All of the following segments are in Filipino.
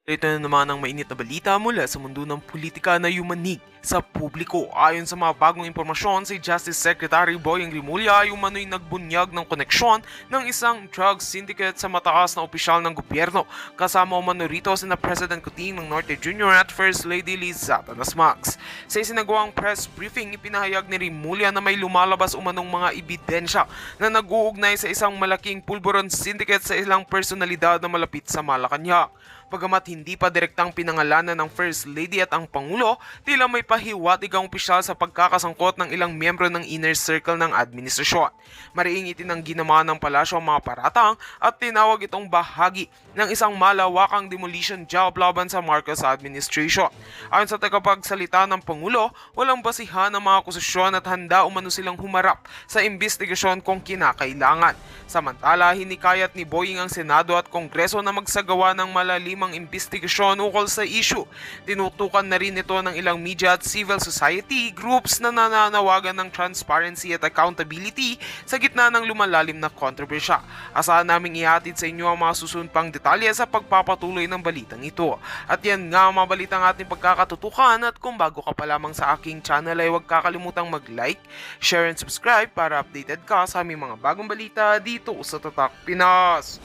Ito na naman ang mainit na balita mula sa mundo ng politika na yumanig sa publiko. Ayon sa mga bagong impormasyon, si Justice Secretary Boyeng Rimulya ay umano'y nagbunyag ng koneksyon ng isang drug syndicate sa mataas na opisyal ng gobyerno. Kasama umano rito sina President Kuting ng Norte Jr. at First Lady Liz Satanas Max. Sa isinagawang press briefing, ipinahayag ni Rimulya na may lumalabas umanong mga ebidensya na nag-uugnay sa isang malaking pulburon syndicate sa ilang personalidad na malapit sa Malacanang. Pagamat hindi pa direktang pinangalanan ng First Lady at ang Pangulo, tila may pahiwatig ang opisyal sa pagkakasangkot ng ilang miyembro ng inner circle ng administrasyon. Mariing itinanggi naman ng palasyo ang mga paratang at tinawag itong bahagi ng isang malawakang demolition job laban sa Marcos administration. Ayon sa tagapagsalita ng Pangulo, walang basihan ang mga akusasyon at handa umano silang humarap sa investigasyon kung kinakailangan. Samantala, hinikayat ni Boying ang Senado at Kongreso na magsagawa ng malalimang investigasyon ukol sa issue. Tinutukan na rin ito ng ilang media at civil society groups na nananawagan ng transparency at accountability sa gitna ng lumalalim na kontrobersya. Asahan naming ihatid sa inyo ang mga susunod pang detalye sa pagpapatuloy ng balitang ito. At yan nga ang mga balitang ating pagkakatutukan, at kung bago ka pa lamang sa aking channel ay huwag kakalimutang mag-like, share and subscribe para updated ka sa aming mga bagong balita dito sa Tatak Pinas.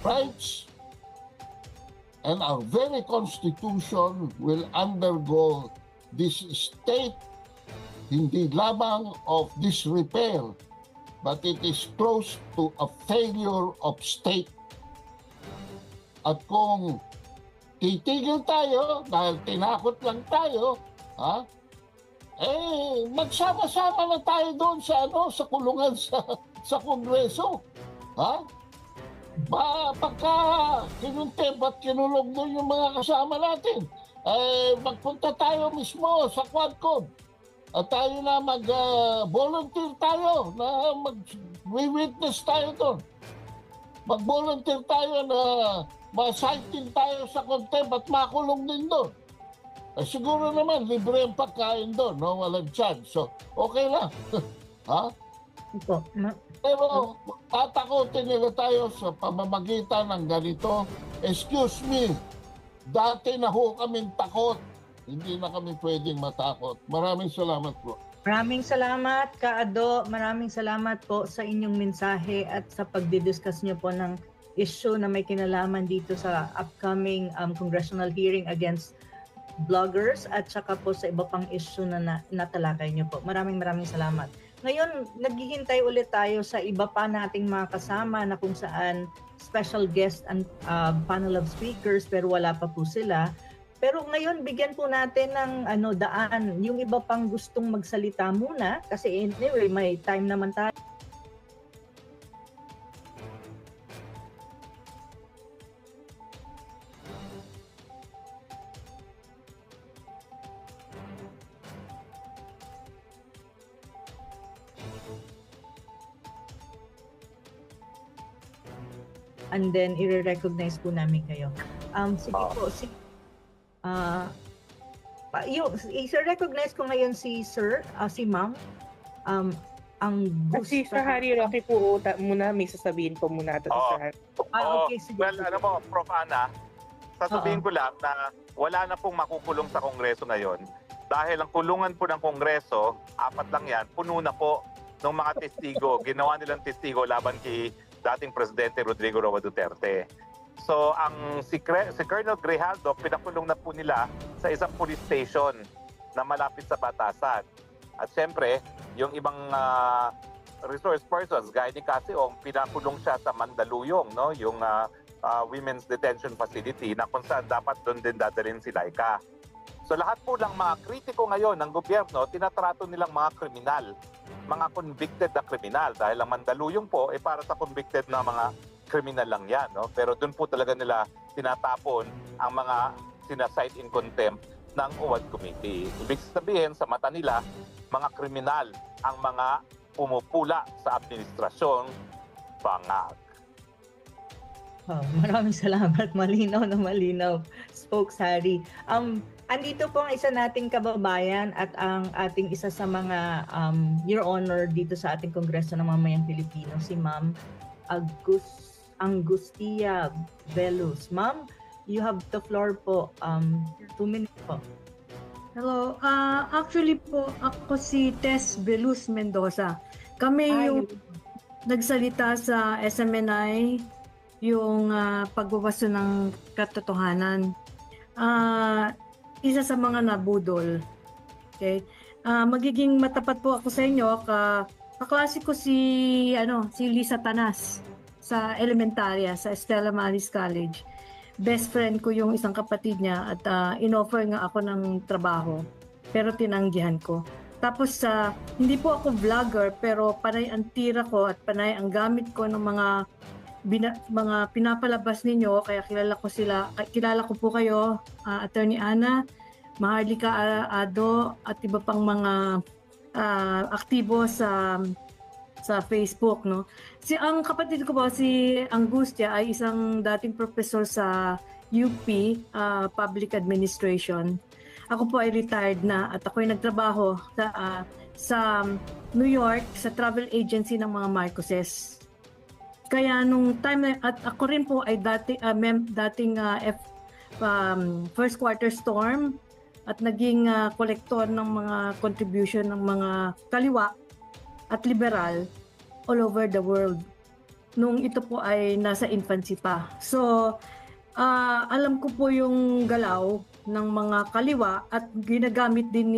Rights and our very constitution will undergo this state hindi lamang of disrepair, but it is close to a failure of state. At kung titigil tayo dahil tinakot lang tayo, magsama-sama na tayo doon sa kulungan sa Kongreso. Pagka kinuntempt at kinulog doon yung mga kasama natin, magpunta tayo mismo sa Quadcom at tayo na mag-volunteer tayo, na mag-witness tayo doon. Mag-volunteer tayo na ma-citing tayo sa contempt at makulong din doon. Siguro naman, libre ang pagkain doon, no? Walang chance. So, okay lang. Pero tatakotin nila tayo sa pamamagitan ng ganito. Excuse me, dati na ho kaming takot. Hindi na kami pwedeng matakot. Maraming salamat po. Maraming salamat, Kaado. Maraming salamat po sa inyong mensahe at sa pagdidiscuss niyo po ng issue na may kinalaman dito sa upcoming congressional hearing against bloggers at saka po sa iba pang issue na natalakay niyo po. Maraming salamat. Ngayon, naghihintay ulit tayo sa iba pa nating mga kasama na kung saan special guest and panel of speakers pero wala pa po sila. Pero ngayon, bigyan po natin ng daan. Yung iba pang gustong magsalita muna kasi anyway, may time naman tayo. And then, i-recognize po namin kayo. Sige po, i-recognize ko ngayon si Sir, si Ma'am. Ang Si Sir Harry Roque po muna, may sasabihin po muna ito si Sir Harry. Okay, sige. Well, alam mo, Prof. Ana, sasabihin ko lang na wala na pong makukulong sa Kongreso ngayon. Dahil ang kulungan po ng Kongreso, 4 lang yan, puno na po ng mga testigo. Ginawa nilang testigo laban kay dating Presidente Rodrigo Roa Duterte. So, si Colonel Grijaldo, pinakulong na po nila sa isang police station na malapit sa batasan. At siyempre, yung ibang resource persons, gaya ni Casiong, pinakulong siya sa Mandaluyong, no? Yung Women's Detention Facility na kung saan dapat doon din dadalhin si Laika. So lahat po ng mga kritiko ngayon ng gobyerno, tinatrato nilang mga kriminal, mga convicted na kriminal. Dahil ang Mandaluyong po, para sa convicted na mga kriminal lang yan. No? Pero doon po talaga nila tinatapon ang mga sinasight in contempt ng UWAD Committee. Ibig sabihin, sa mata nila, mga kriminal ang mga pumupula sa administrasyon, bangag. Oh, maraming salamat. Malinaw na malinaw. Spokes Harry. Andito po ang isa nating kababayan at ang ating isa sa mga Your Honor dito sa ating Kongreso ng Mamayang Pilipino, si Ma'am Angustia Velus. Ma'am, you have the floor po. 2 minutes po. Hello, actually po ako si Tess Velus Mendoza. Kami yung nagsalita sa SMNI yung pagbabaso ng katotohanan. Isa sa mga nabudol. Okay? Magiging matapat po ako sa inyo. Kaklase ko si Lisa Tanas sa elementarya sa Stella Maris College. Best friend ko yung isang kapatid niya at inoffer nga ako ng trabaho pero tinanggihan ko. Tapos hindi po ako vlogger pero panay ang tira ko at panay ang gamit ko ng mga pinapalabas ninyo, kaya kilala ko po kayo, Attorney Ana, Maharlika Ado at iba pang mga aktibo sa Facebook, no. Ang kapatid ko po si Angustia ay isang dating professor sa UP Public Administration. Ako po ay retired na at ako ay nagtrabaho sa New York sa travel agency ng mga Marcoses. Kaya nung time at ako rin po ay dating first quarter storm at naging kolektor ng mga contribution ng mga kaliwa at liberal all over the world nung ito po ay nasa infancy pa. So alam ko po yung galaw ng mga kaliwa at ginagamit din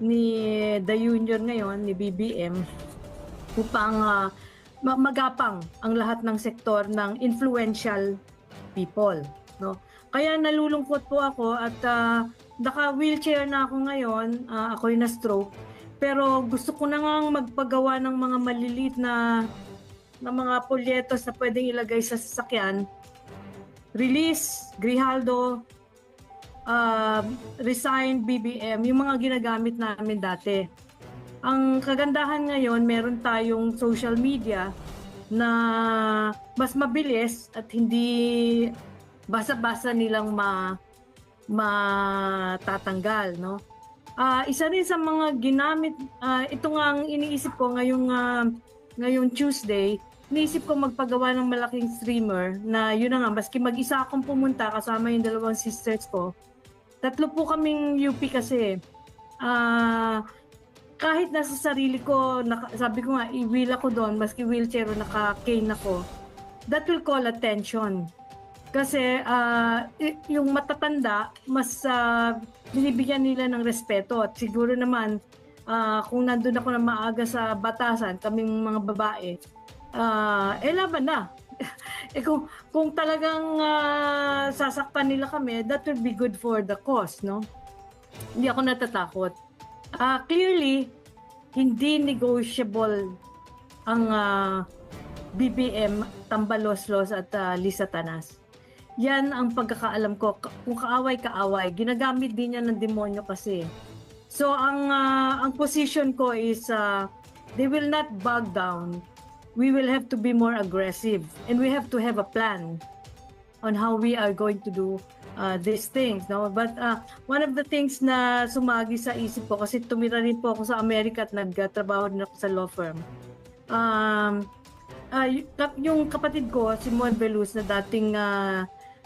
ni The Union ngayon, ni BBM, upang magapang ang lahat ng sektor ng influential people, no? Kaya nalulungkot po ako at naka-wheelchair na ako ngayon, ako'y na-stroke, pero gusto ko na ngang magpagawa ng mga maliliit na mga polyetos na pwedeng ilagay sa sasakyan. Release, Grijaldo, resign, BBM, yung mga ginagamit namin dati. Ang kagandahan ngayon, meron tayong social media na mas mabilis at hindi basa-basa nilang matatanggal, no? Isa rin sa mga ginamit, ito nga ang iniisip ko ngayong Tuesday, iniisip ko magpagawa ng malaking streamer na yun na nga, maski mag-isa akong pumunta kasama yung 2 sisters ko. 3 po kaming UP kasi. Kahit nasa sarili ko, sabi ko nga, i-wheel ako doon, maski wheelchair o naka-cane ako, that will call attention. Kasi yung matatanda, mas binibigyan nila ng respeto. At siguro naman, kung nandun ako na maaga sa batasan, kaming mga babae, laban na. Kung talagang sasaktan nila kami, that will be good for the cause, no? Hindi ako natatakot. Clearly, hindi negotiable ang BBM, Tambaloslos at Lisa Tanas. Yan ang pagkakaalam ko. Kung kaaway-kaaway, ginagamit din yan ng demonyo kasi. So, ang position ko is they will not bog down. We will have to be more aggressive and we have to have a plan on how we are going to do these things, no? But one of the things na sumagi sa isip ko, kasi tumira rin po ako sa Amerika at nagtrabaho din ako sa law firm. Yung kapatid ko, si Mon Velus, na dating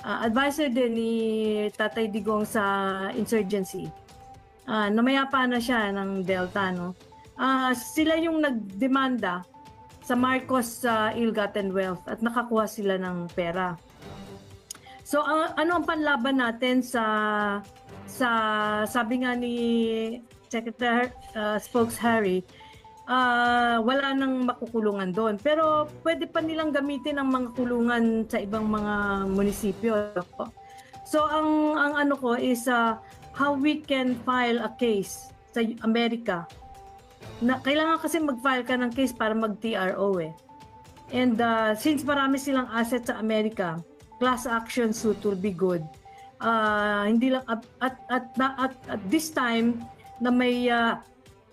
advisor din ni Tatay Digong sa insurgency. Namayapa na siya ng Delta, no? Sila yung nagdemanda sa Marcos ill-gotten wealth at nakakuha sila ng pera. So ano ang panlaban natin sa sabi nga ni Secretary Spokes Harry, wala nang makukulungan doon. Pero pwede pa nilang gamitin ang mga kulungan sa ibang mga munisipyo. So ang ano ko is how we can file a case sa Amerika. Kailangan kasi mag-file ka ng case para mag-TRO eh. And since marami silang assets sa Amerika, class action suit will be good. Hindi lang at this time na may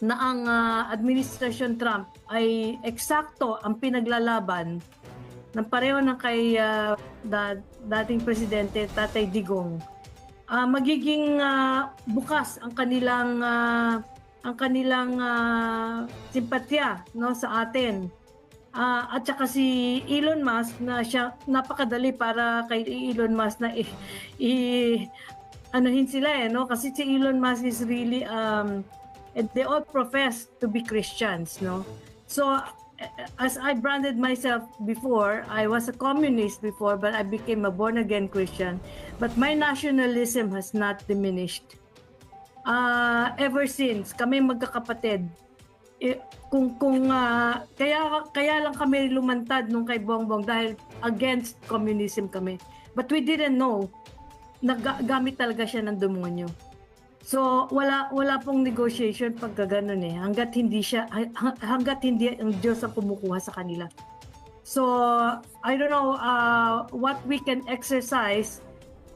na ang administration Trump ay eksakto ang pinaglalaban ng pareho ng kay dating Presidente Tatay Digong, magiging bukas ang kanilang simpatya, no, sa atin. At saka si Elon Musk, na siya napakadali para kay Elon Musk na anuhin sila, no, kasi si Elon Musk is really and they all profess to be Christians, no. So as I branded myself before, I was a communist before, but I became a born-again Christian. But my nationalism has not diminished. Ever since, kami magkakapatid, kaya lang kami lumantad nung kay Bongbong dahil against communism kami. But we didn't know na gamit talaga siya ng demonyo. So wala pong negotiation pagka ganun eh, hangga't hindi ang Diyos ang kumukuha sa kanila. So I don't know what we can exercise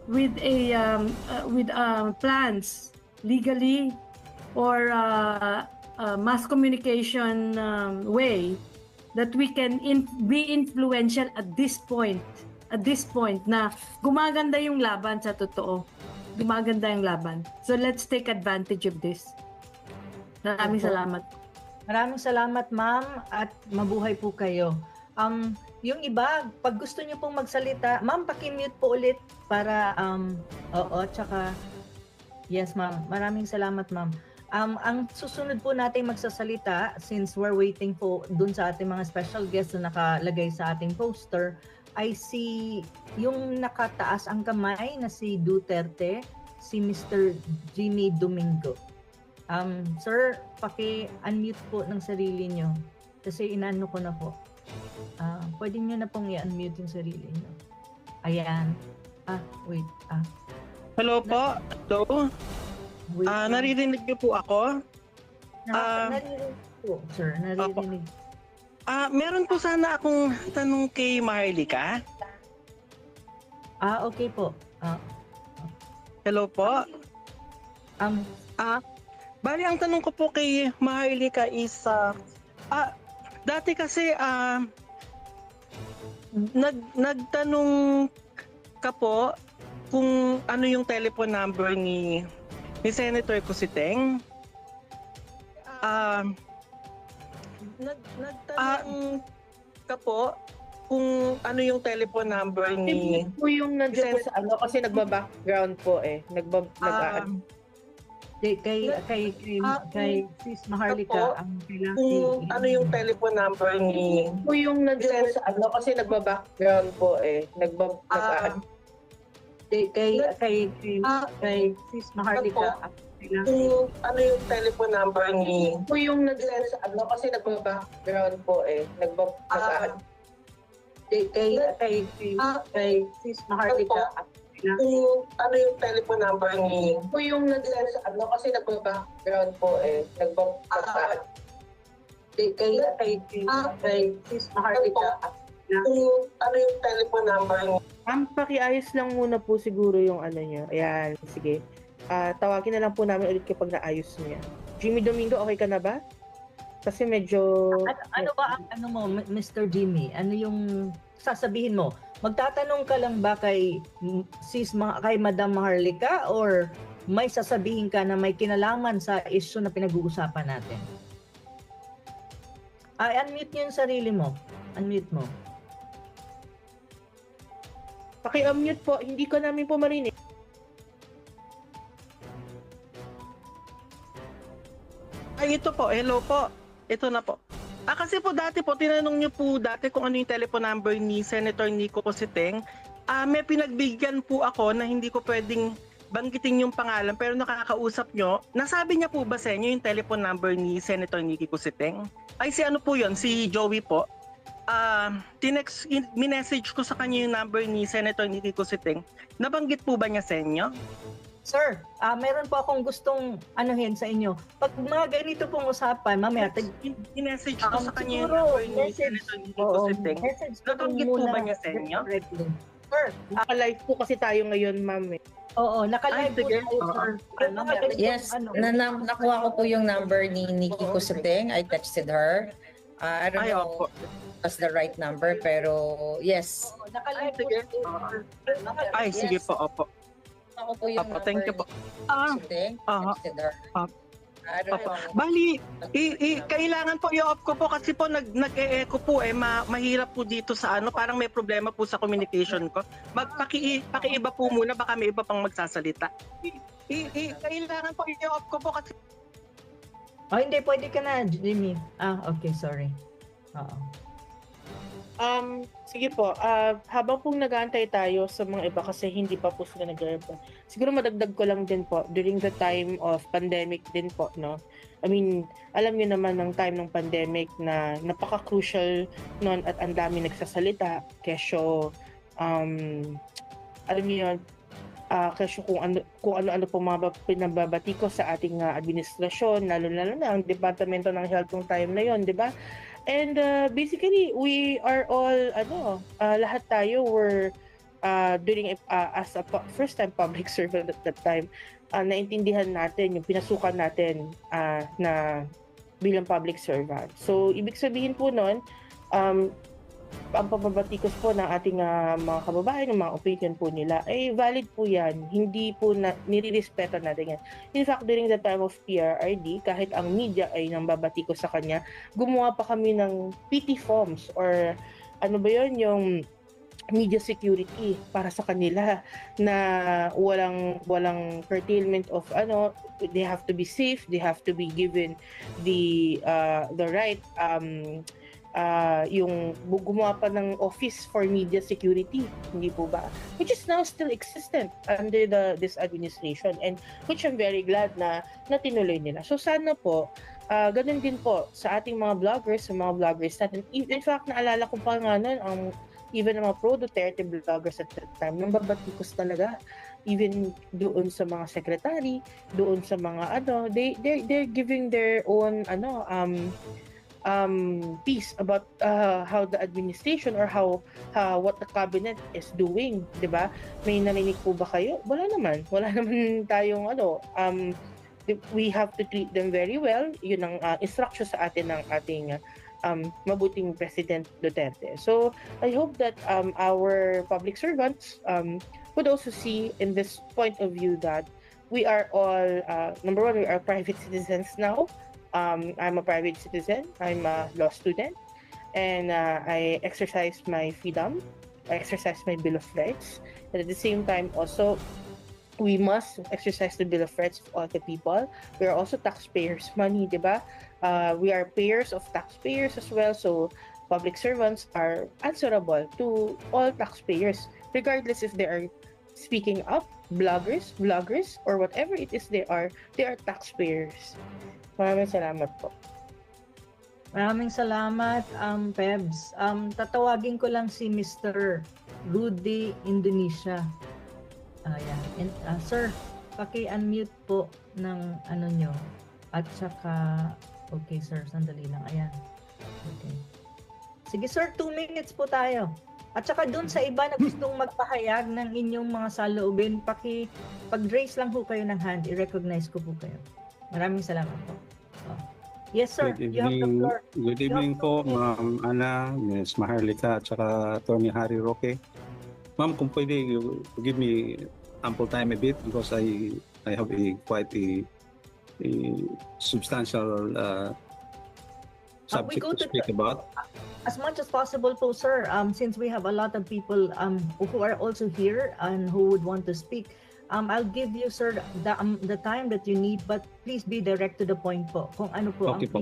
with plans legally or mass communication way that we can be influential at this point na gumaganda yung laban sa totoo. Gumaganda yung laban. So let's take advantage of this. Maraming salamat. Maraming salamat, ma'am, at mabuhay po kayo. Yung iba, pag gusto niyo pong magsalita, ma'am, paki-mute po ulit para tsaka yes, ma'am. Maraming salamat, ma'am. Ang susunod po nating magsasalita, since we're waiting po dun sa ating mga special guests na nakalagay sa ating poster, ay si yung nakataas ang kamay na si Duterte, si Mr. Jimmy Domingo. Sir, paki-unmute po ng sarili nyo kasi inaano ko na po. Pwede nyo na pong i-unmute yung sarili nyo. Ayan. Wait. Hello po. Hello. Wait. Naririnig niyo po ako? Naririnig po, sir. Naririnig. Meron po sana akong tanong kay Maharlika. Okay po. Hello po. Bali, ang tanong ko po kay Maharlika is, dati kasi, nagtanong ka po kung ano yung telephone number ni Senator Cositeng. Nagtanong ka po kung ano yung telephone number ni... Hindi po yung nandiyan po sa ano, kasi nagba-background po eh. Kay Sis Maharlika ang kailangan. Kung ano yung telephone number ni... Po yung nandiyan po sa ano, kasi nagba-background po eh. Kay Sis Maharlika ang kailangan. Kung ano yung telephone number ni... Po yung nandiyan sa ano, kasi nagba-background po eh. Kay Sis Maharlika ang kailangan. Kung ano yung telephone number ni... Po yung nandiyan sa ano, kasi nagba-background po eh. Kay Sis Maharlika ang kailangan. Kung ano yung telephone number ni... Pakiayos lang muna po siguro yung ano nyo. Ayan, sige. Tawagin na lang po namin ulit kapag naayos niya. Jimmy Domingo, okay ka na ba? Kasi medyo... Ano ba ang ano mo, Mr. Jimmy? Ano yung sasabihin mo? Magtatanong ka lang ba kay Madam Maharlika or may sasabihin ka na may kinalaman sa issue na pinag-uusapan natin? Unmute niyo yung sarili mo. Unmute mo. Paki-unmute po, hindi ko namin po marinig. Ay, ito po. Hello po. Ito na po. Kasi po dati po, tinanong niyo po dati kung ano yung telephone number ni Senator Nico Cositeng. May pinagbigyan po ako na hindi ko pwedeng banggitin yung pangalan pero nakakausap nyo. Nasabi niya po ba sa inyo yung telephone number ni Senator Nico Cositeng? Ay, si ano po yun? Si Joey po. Minessage ko sa kanya yung number ni Senator Nicky Cositeng. Nabanggit po ba niya sa inyo? Sir, meron po akong gustong anuhin sa inyo. Pag mga ganito pong usapan, mamaya, Minessage ko sa kanya yung number ni Senator Nicky Cositeng. Nabanggit po ba niya sa inyo? Sir, Naka-live po kasi tayo ngayon, ma'am eh. oo, naka-live po tayo, sir. Yes, nakuha ko po yung number ni Nikki Cositeng. I texted her. I don't Ay, know opo. if that's the right number, pero yes. Nakalive po Sige. siya. Ay, sige Yes. po, opo. Ako po yung Opo, number thank you po. ni Ah, Sudeng, aha. consider. Opo. I don't Opo. know. Bali, kailangan po i-off ko po kasi po nag-e-echo po mahirap po dito sa ano, parang may problema po sa communication ko. Pakiiba po muna, baka may iba pang magsasalita. Kailangan po i-off ko po kasi Oh, hindi, pwede ka na, Jimmy. Okay, sorry. Oo. Sige po, habang pong nag-aantay tayo sa mga iba kasi hindi pa po sila nag-reply. Siguro madagdag ko lang din po, during the time of pandemic din po, no? I mean, alam niyo naman ng time ng pandemic na napaka-crucial noon at ang dami nagsasalita. Kesyo, alam niyo yun, kesyo kung ano po mga pinababati ko sa ating administrasyon, lalo na ang Departamento ng Health ng time na yon, di ba? And basically, we are all, lahat tayo were during as a first-time public servant at that time, naintindihan natin yung pinasukan natin na bilang public servant. So, ibig sabihin po nun, ang pababatikos po ng ating mga kababayan, ng mga opinion po nila, ay valid po yan. Hindi po nirirespeto natin yan. In fact, during the time of PRRD, kahit ang media ay nang babatikos sa kanya, gumawa pa kami ng PT forms or ano ba yun, yung media security para sa kanila na walang curtailment of they have to be safe, they have to be given the right yung gumawa pa ng Office for Media Security, hindi po ba? Which is now still existent under this administration, and which I'm very glad na tinuloy nila. So sana po, ganun din po sa ating mga vloggers, sa mga vloggers natin. In fact, naalala ko pa nga nun, even ang mga pro-Duterte vloggers at that time, nang babatikos talaga. Even doon sa mga secretary, doon sa mga they're giving their own piece about how the administration or how what the cabinet is doing, 'di ba? May narinig po ba kayo? Wala naman tayong we have to treat them very well. Yun ang instruction sa atin ng ating mabuting President Duterte. So I hope that our public servants would also see in this point of view that we are all number one, we are private citizens now. I'm a private citizen. I'm a law student, and I exercise my freedom. I exercise my Bill of Rights. And at the same time, also, we must exercise the Bill of Rights of all the people. We are also taxpayers' money, diba? We are payers of taxpayers as well. So public servants are answerable to all taxpayers, regardless if they are speaking up, bloggers, or whatever it is they are taxpayers. Maraming salamat po. Maraming salamat, Pebs. Tatawagin ko lang si Mr. Rudy Indonesia. Ayan. And, sir, paki-unmute po ng nyo. At saka, okay sir, sandali lang. Ayan. Okay. Sige sir, 2 minutes po tayo. At saka dun sa iba na gustong magpahayag ng inyong mga saloobin, pag-raise lang po kayo ng hand, i-recognize ko po kayo. Maraming salamat po. Yes, sir. Good You have the evening, floor. good evening po, Ma'am Ana, Ms. Maharlika, at saka Attorney Harry Roque. Ma'am, kung pwede, you give me ample time a bit because I have quite a substantial subject to speak about. As much as possible po, sir, since we have a lot of people who are also here and who would want to speak, I'll give you, sir, the time that you need, but please be direct to the point po. Kung ano po Okay po.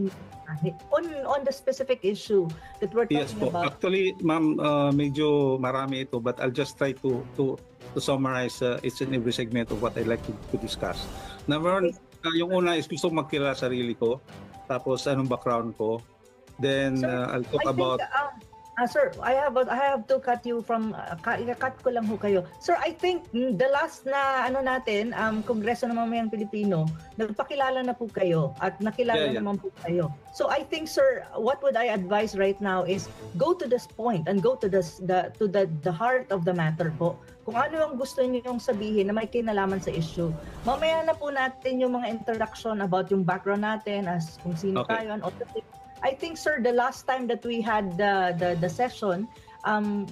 on the specific issue that we're talking Yes po. about. Actually, ma'am, medyo marami ito, but I'll just try to summarize each and every segment of what I'd like to discuss. Number one, yung una is gusto magkilala sarili ko, tapos anong background ko. Then Sir, I'll talk about... Sir, I have to cut you from, cut ko lang ho kayo. Sir, I think the last na natin, Kongreso ng Mamamayang Pilipino, nagpakilala na po kayo at nakilala naman po kayo. So I think, sir, what would I advise right now is go to this point and go to the heart of the matter po. Kung ano yung gusto niyo sabihin na may kinalaman sa issue. Mamaya na po natin yung mga introduction about yung background natin as kung sino tayo and all the things. I think, sir, the last time that we had the session,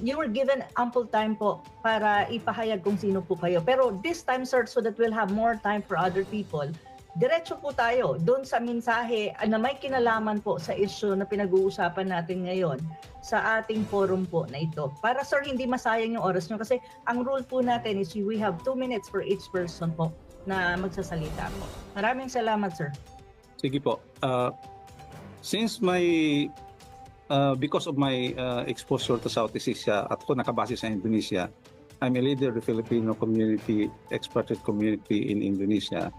you were given ample time po para ipahayag kung sino po kayo. Pero this time, sir, so that we'll have more time for other people, diretso po tayo doon sa mensahe na may kinalaman po sa issue na pinag-uusapan natin ngayon sa ating forum po na ito. Para, sir, hindi masayang yung oras nyo kasi ang rule po natin is we have 2 minutes for each person po na magsasalita po. Maraming salamat, sir. Sige po. Since because of my exposure to Southeast Asia at ako nakabase sa Indonesia, I'm a leader of the Filipino community, expatriate community in Indonesia.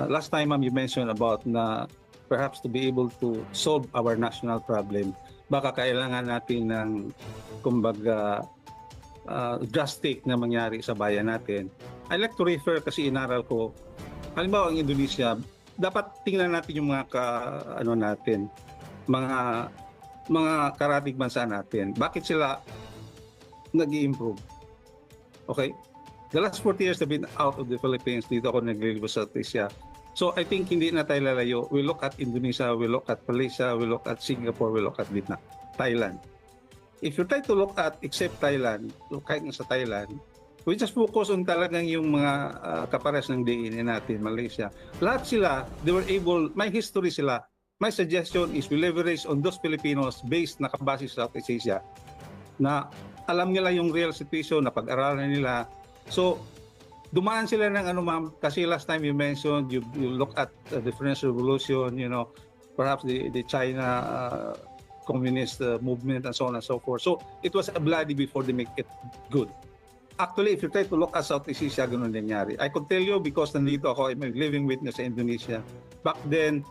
Last time, ma'am, you mentioned about na perhaps to be able to solve our national problem, baka kailangan natin ng, kumbaga, drastic na mangyari sa bayan natin. I like to refer kasi inaral ko, halimbawa ang Indonesia, dapat tingnan natin yung mga mga karatig bansa natin. Bakit sila nag-i-improve? Okay? The last 40 years I've been out of the Philippines. Dito ako naglilibot sa Asia. So I think hindi na tayo lalayo. We look at Indonesia, we look at Malaysia, we look at Singapore, we look at Vietnam, Thailand. If you try to look at except Thailand, kahit sa Thailand, we just focus on talagang yung mga kapares ng DNA natin, Malaysia. Lahat sila, they were able, may history sila. My suggestion is we leverage on those Filipinos based nakabase sa Southeast Asia na alam nila yung real situation, na pag-aralan nila. So, dumaan sila ng ma'am, kasi last time you mentioned, you look at the French Revolution, perhaps the China communist movement and so on and so forth. So, it was a bloody before they make it good. Actually, if you try to look at Southeast Asia, ganun nangyari. I could tell you because nandito ako, I'm a living witness sa Indonesia. Back then,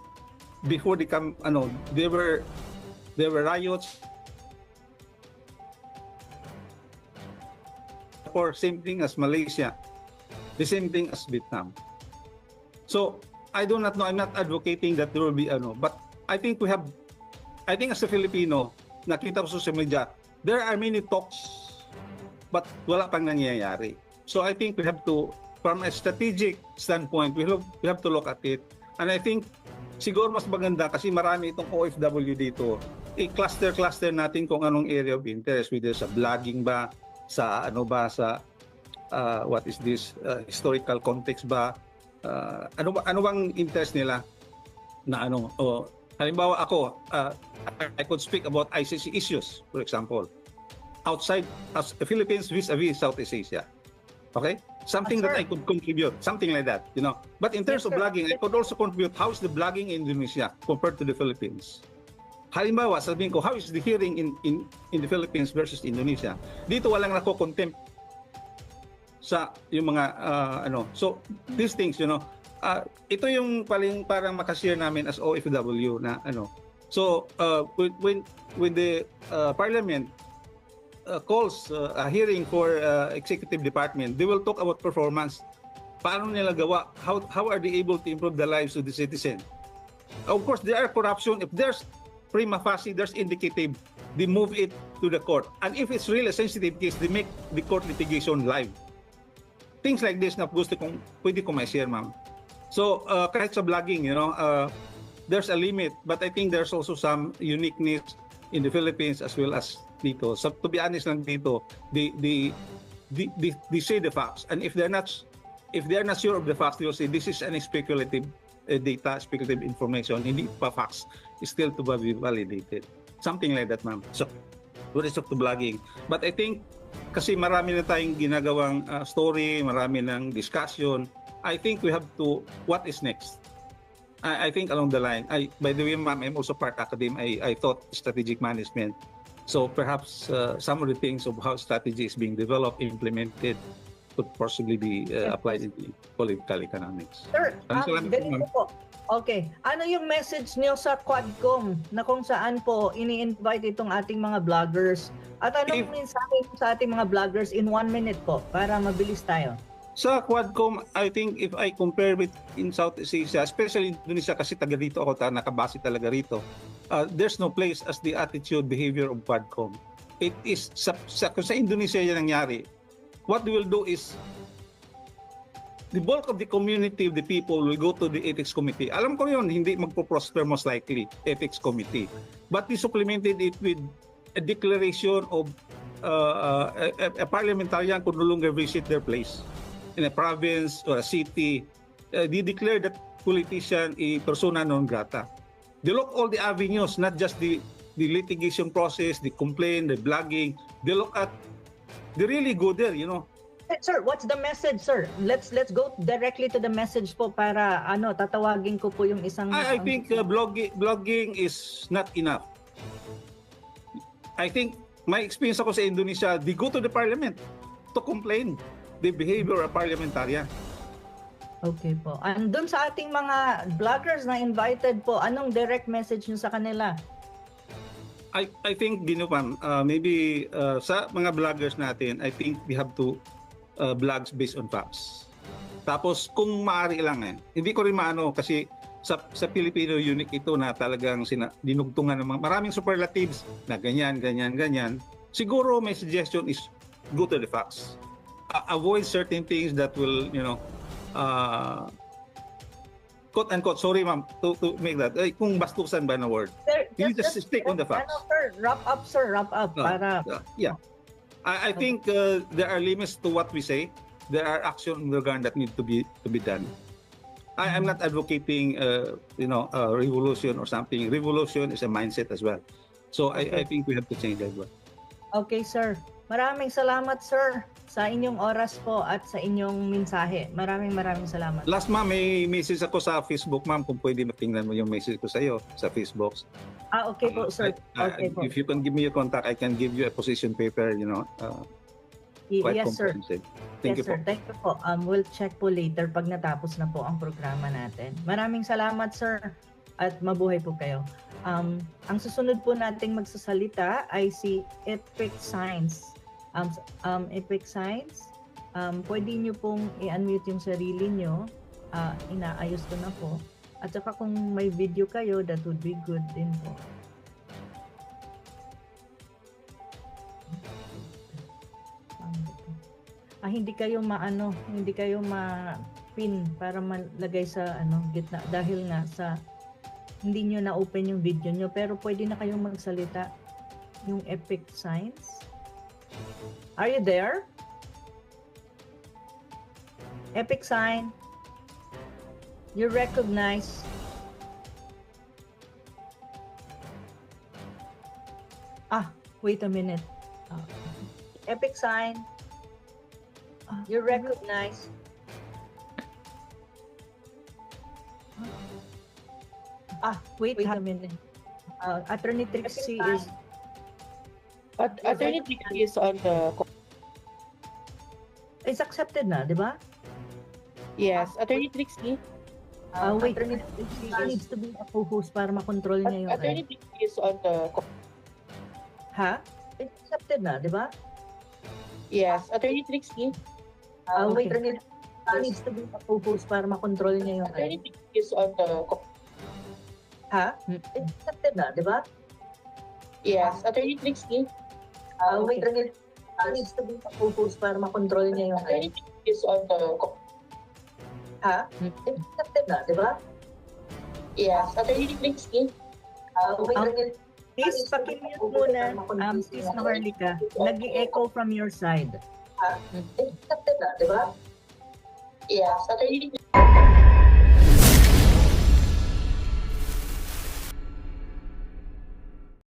before they come, there were riots. Or same thing as Malaysia, the same thing as Vietnam. So I do not know. I'm not advocating that there will be but I think as a Filipino, nakita ko sa social media, there are many talks, but wala pang nangyayari. So I think we have to, from a strategic standpoint, we have to look at it. And I think siguro mas maganda kasi marami itong OFW dito. I-cluster natin kung anong area of interest, whether sa blogging ba, sa sa what is this historical context ba, ano bang interest nila na halimbawa ako, I could speak about ICC issues, for example, outside as the Philippines vis-a-vis Southeast Asia. Okay, something that I could contribute, something like that, but in terms of blogging, I could also contribute. How is the blogging in Indonesia compared to the Philippines? Halimbawa, sabihin ko, how is the hearing in the Philippines versus Indonesia? Dito walang nako-contempt sa yung mga So these things, ito yung parang makashare namin as OFW na So when the Parliament calls a hearing for executive department, they will talk about performance. Paano nila gawa? How are they able to improve the lives of the citizen? Of course, there are corruption. If there's prima facie, there's indicative, they move it to the court. And if it's really a sensitive case, they make the court litigation live. Things like this na pwede ko ma-share, ma'am. So, kahit sa blogging, there's a limit. But I think there's also some uniqueness in the Philippines as well as dito. So, to be honest lang dito, they say the facts. And if they're not sure of the facts, they'll say this is an speculative data, speculative information, hindi pa facts, is still to be validated. Something like that, ma'am. So, with respect to blogging. But I think, kasi marami na tayong ginagawang story, marami ng discussion, I think we have to, what is next? I think along the line, by the way, ma'am, I'm also part academe. I taught strategic management. So perhaps some of the things of how strategy is being developed, implemented, could possibly be applied in political economics. Sir, ganito po. Okay. Ano yung message niyo sa Quadcom na kung saan po ini-invite itong ating mga vloggers? At anong mensahe sa ating mga vloggers in 1 minute po para mabilis tayo? Sa Quadcom, I think if I compare with in Southeast Asia, especially Indonesia kasi taga dito ako, nakabase talaga rito, there's no place as the attitude, behavior of Quadcom. It is, sa Indonesia yan nangyari, what we will do is the bulk of the community, of the people will go to the ethics committee. Alam ko yun, hindi magpo-prosper most likely, ethics committee. But they supplemented it with a declaration of a parliamentarian could no longer visit their place in a province or a city. They declared that politician a persona non grata. They look all the avenues, not just the litigation process, the complaint, the blogging. They look at, they really go there, you know. Sir, what's the message, sir? Let's go directly to the message po para tatawagin ko po yung isang I think blogging is not enough. I think my experience ako sa Indonesia, they go to the parliament to complain the behavior of parliamentarian. Okay po. And doon sa ating mga vloggers na invited po, anong direct message nyo sa kanila? I think, Ginupam, maybe sa mga vloggers natin, I think we have to blogs based on facts. Tapos kung maaari lang hindi ko rin maano kasi sa Filipino unique ito na talagang dinugtungan ng mga maraming superlatives na ganyan. Siguro my suggestion is go to the facts. Avoid certain things that will, quote unquote, sorry ma'am to make that, kung bastusan ba na word. Sir, you just stick on the facts. Sir, wrap up para yeah. I think there are limits to what we say. There are actions in the ground that need to be done. I'm not advocating, revolution or something. Revolution is a mindset as well. So I think we have to change that one. Okay, sir. Maraming salamat, sir, sa inyong oras po at sa inyong mensahe. Maraming salamat. Last, ma'am, may message ako sa Facebook, ma'am, kung pwede matingnan mo yung message ko sa iyo sa Facebook. Okay po, sir. Okay po. If you can give me your contact, I can give you a position paper, quite Yes, sir. comprehensive. Thank you po. Thank you po. We'll check po later pag natapos na po ang programa natin. Maraming salamat, sir, at mabuhay po kayo. Ang susunod po nating magsasalita ay si Epic Science. Epic Science, pwede nyo pong i-unmute yung sarili nyo. Inaayos ko na po. At saka kung may video kayo, that would be good din po. Hindi kayo ma-pin para malagay sa gitna dahil nga sa hindi nyo na-open yung video nyo, pero pwede na kayong magsalita. Yung Epic Science. Are you there? Epic Sign. You recognize. Wait a minute. Epic Sign. You recognize. Wait a minute. Attorney Trixie is... Attorney Trixie is on the... It's accepted na, di ba? Yes, Attorney Trixie. Wait, Attorney Trixie needs to be a co-host para makontrol niya yung... Attorney Trixie is on the... Ha? It's accepted na, di ba? Yes, Attorney Trixie. Wait, Attorney Trixie needs to be a co-host para makontrol niya yung... Attorney Trixie is on the... Ha? It's accepted na, di ba? Yes, Attorney Trixie. Wait, Attorney Trixie needs to be a co-host para makontrol niya yung... Attorney Trixie is on the... Ha? It's accepted na, di ba? Yes, Attorney Trixie. Please, pakimute muna, Sis Maharlika. Nag-echo from your side. Yes, Attorney Trixie.